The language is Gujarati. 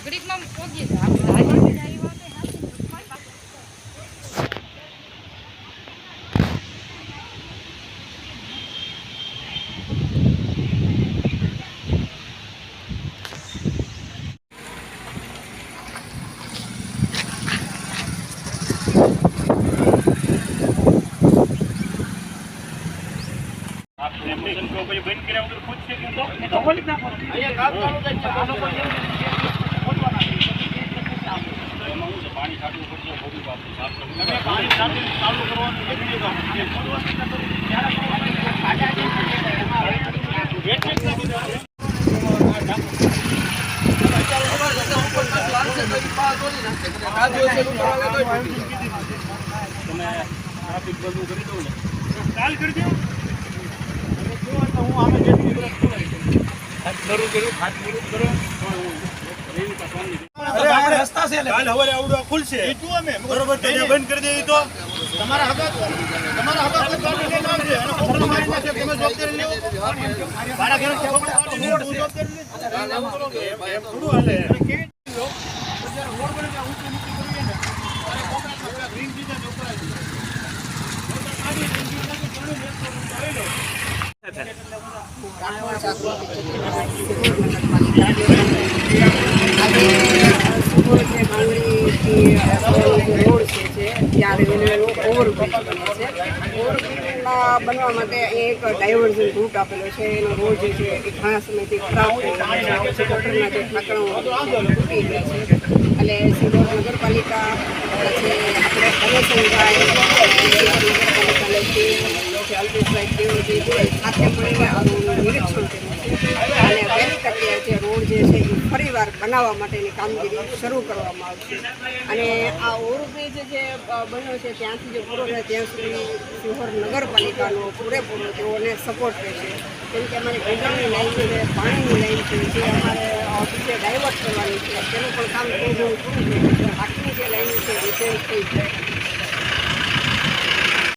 ઘડીકમાં પહોંચીએ છીએ આપણે ખુલશે બરોબર બંધ કરી દે તો તમારા બનવા માટે એક ડાયવર્ઝન રૂટ આપેલો છે. એનો રોડ જે છે એ ઘણા સમયથી ખરાબ થઈ ગયો છે. ગટરના જે ઢાંકણો તૂટી ગયા છે. એટલે સિહોર નગરપાલિકા પછી આપણે સાથે મળીને આનું નિરીક્ષણ કર્યું છે અને વહેલી તકે જે રોડ જે છે એ ફરીવાર બનાવવા માટેની કામગીરી શરૂ કરવામાં આવશે. અને આ ઓવરબ્રિજ જે બન્યો છે ત્યાંથી જે પૂરો થાય ત્યાં સુધી સિહોર નગરપાલિકાનો પૂરેપૂરો તેઓને સપોર્ટ રહેશે. કેમ કે અમારી ગટરની લાઈન છે, પાણીની લાઈન છે, જે અમારે ઓફિસે ડાયવર્ટ કરવાની છે તેનું પણ કામ થોડું ઘણું પૂરું થયું છે. બાકીની જે લાઈન છે રિપેર થઈ જાય.